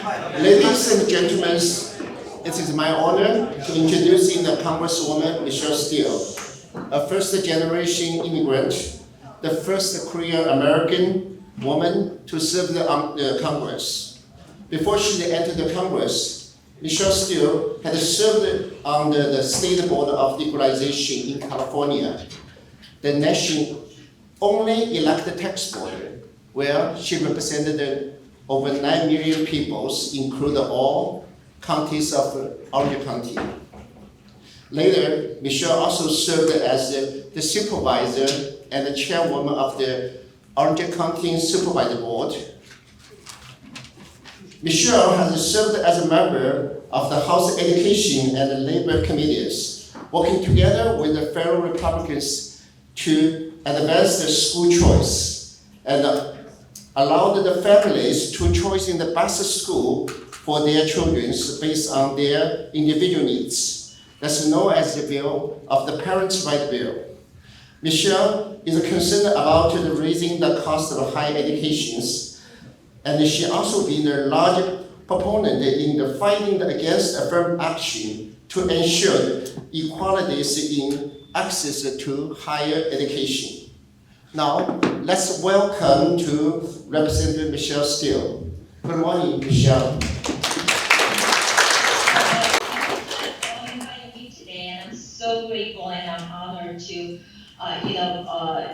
Ladies and gentlemen, it is my honor to introduce the Congresswoman Michelle Steele, a first-generation immigrant, the first Korean American woman to serve the Congress. Before she entered the Congress, Michelle Steele had served on the State Board of Equalization in California, the nation's only elected tax board, where she represented over 9 million people, including all counties of Orange County. Later, Michelle also served as the supervisor and the chairwoman of the Orange County Supervisor Board. Michelle has served as a member of the House Education and Labor Committees, working together with the fellow Republicans to advance the school choice and allowed the families to choose in the best school for their children based on their individual needs. That's known as the bill of the Parents' Right Bill. Michelle is concerned about raising the cost of higher educations, and she also been a large proponent in the fighting against affirmative action to ensure equalities in access to higher education. Now, let's welcome to Representative Michelle Steele. Good morning, Michelle. So grateful and I'm honored to,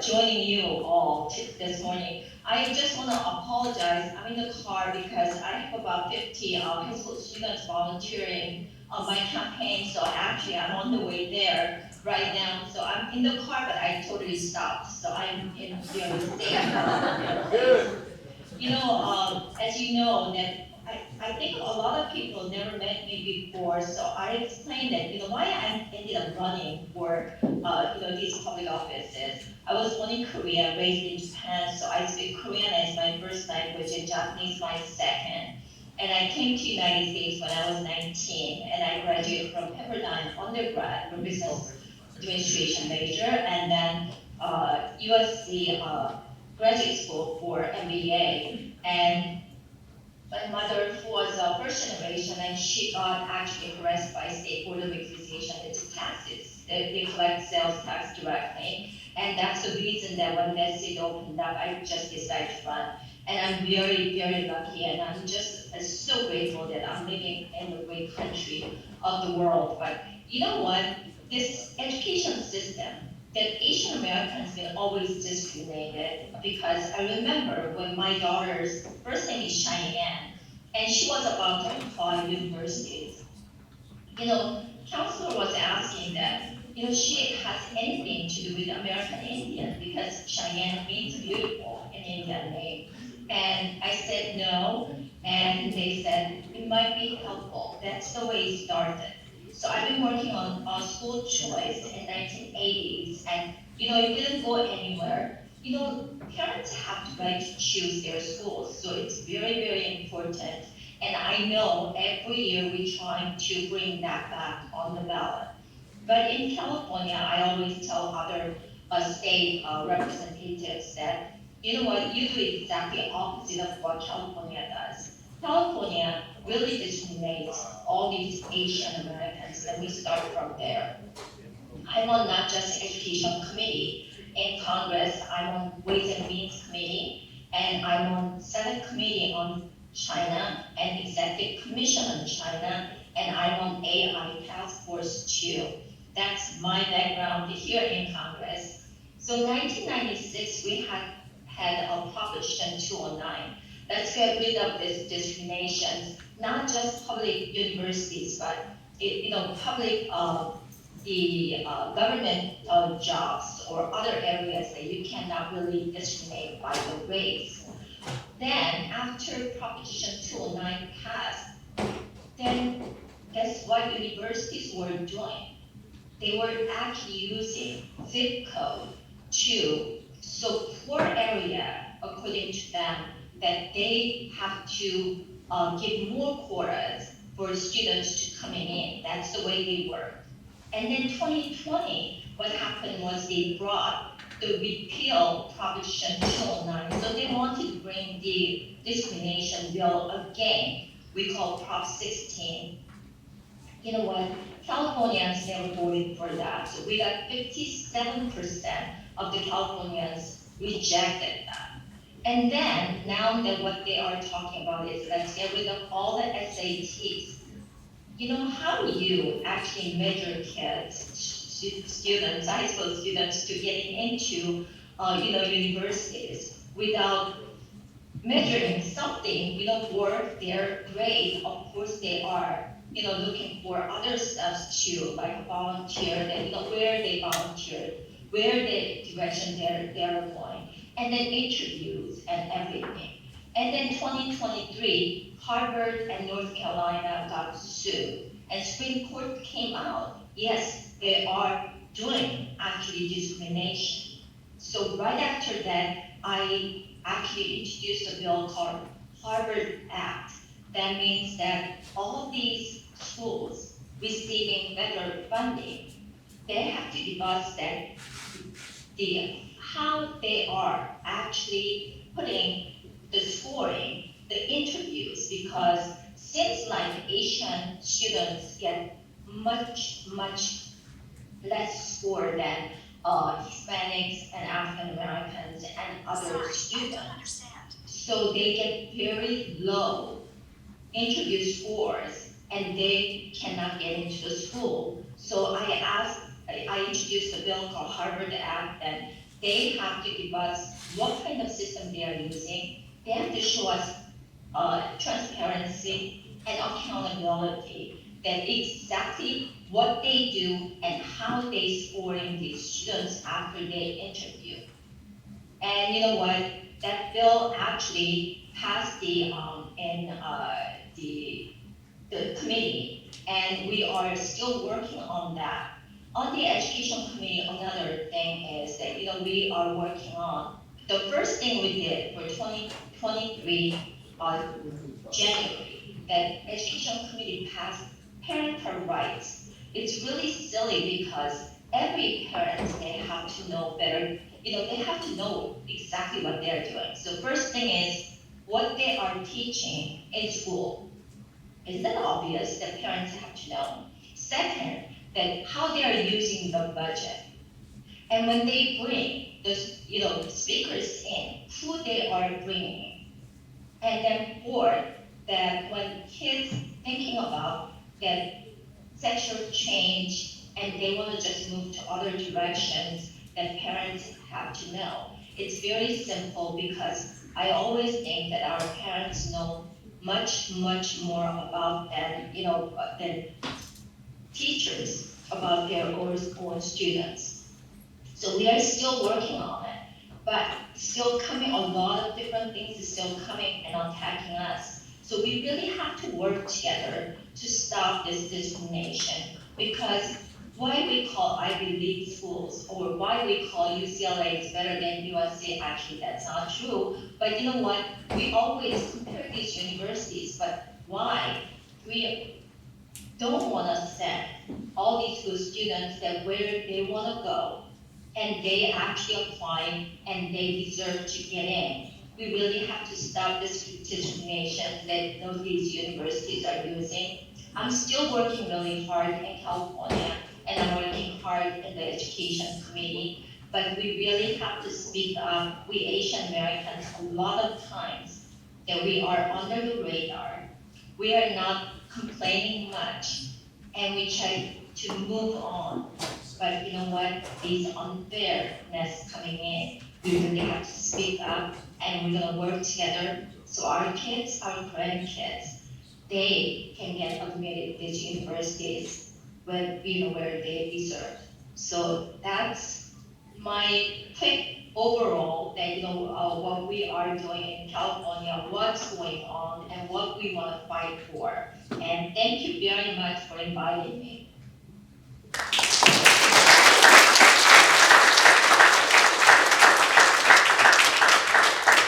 joining you all this morning. I just want to apologize. I'm in the car because I have about 50 high school students volunteering on my campaign. So actually, I'm on the way there right now. So I'm in the car, but I totally stopped. So I'm in very safe. Good. As you know, that I think a lot of people never met me before, so I explained that, why I ended up running for, these public offices. I was born in Korea, raised in Japan, so I speak Korean as my first language and Japanese my second. And I came to the United States when I was 19, and I graduated from Pepperdine undergrad, a business administration major, and then USC graduate school for MBA. And my mother was first generation, and she got actually harassed by State Board of Equalization. It's taxes. They collect sales tax directly. And that's the reason that when that seat opened up, I just decided to run. And I'm very, very lucky, and I'm just so grateful that I'm living in a great country of the world. But you know what? This education system, that Asian Americans been always discriminated, because I remember when my daughter's first name is Cheyenne, and she was about to apply to universities. Counselor was asking that, she has anything to do with American Indian, because Cheyenne means beautiful in Indian name. And I said no, and they said it might be helpful. That's the way it started. So I've been working on school choice in 1980s, and it didn't go anywhere. Parents have the right to choose their schools, so it's very, very important. And I know every year we're trying to bring that back on the ballot. But in California, I always tell other state representatives that, you do exactly opposite of what California does. California really discriminates all these Asian Americans, and we start from there. I'm on not just education committee in Congress, I'm on Ways and Means Committee, and I'm on Senate Committee on China and Executive Commission on China, and I'm on AI Task Force too. That's my background here in Congress. So 1996, we had a Proposition 209. Let's get rid of this discrimination, not just public universities, but public government jobs or other areas that you cannot really discriminate by the race. Then after Proposition 209 passed, then that's what universities were doing. They were actually using zip code to, so poor area, according to them, that they have to give more quotas for students to coming in. That's the way they work. And then 2020, what happened was they brought the repeal Proposition 209. So they wanted to bring the discrimination bill again. we call Prop 16. You know what? Californians never voted for that. So we got 57% of the Californians rejected that. And then now that what they are talking about is let's get rid of all the SATs. You know, how do you actually measure kids, students, high school students to getting into, universities without measuring something, for their grade? Of course, they are, looking for other stuff too, like volunteer, and where they volunteered, where the direction they're going, and then interviews and everything. And then 2023, Harvard and North Carolina got sued, and Supreme Court came out, yes, they are doing actually discrimination. So right after that, I actually introduced a bill called Harvard Act. That means that all these schools receiving federal funding, they have to give us that how they are actually putting the scoring, the interviews, because seems like Asian students get much less score than Hispanics and African Americans and other students. So they get very low interview scores and they cannot get into the school. So I introduced a bill called Harvard Act, and they have to give us what kind of system they are using. They have to show us transparency and accountability, that exactly what they do and how they scoring these students after they interview. And you know what? That bill actually passed the committee, and we are still working on that. On the education committee, another thing is that we are working on the first thing we did for 2023 January, that education committee passed parental rights. It's really silly because every parent, they have to know better, they have to know exactly what they're doing. So first thing is what they are teaching in school. Is that obvious that parents have to know? Second, that how they are using the budget. And when they bring the speakers in, who they are bringing. And then fourth, that when kids thinking about that sexual change and they want to just move to other directions, that parents have to know. It's very simple because I always think that our parents know much more about than teachers about their own students. So we are still working on it, but still coming, a lot of different things is still coming and attacking us. So we really have to work together to stop this discrimination, because why we call Ivy League schools or why we call UCLA is better than USC, actually that's not true. But you know what? We always compare these universities, but why? We don't want to send all these good students that where they want to go and they actually apply and they deserve to get in. We really have to stop this discrimination that these universities are using. I'm still working really hard in California, and I'm working hard in the education committee, but we really have to speak up. We Asian Americans, a lot of times that we are under the radar. We are not complaining much, and we try to move on. But you know what? These unfairness coming in, we really have to speak up, and we're gonna work together so our kids, our grandkids, they can get admitted to these universities where they deserve. So that's my quick overall that what we are doing in California, what's going on, and what we want to fight for. And thank you very much for inviting me.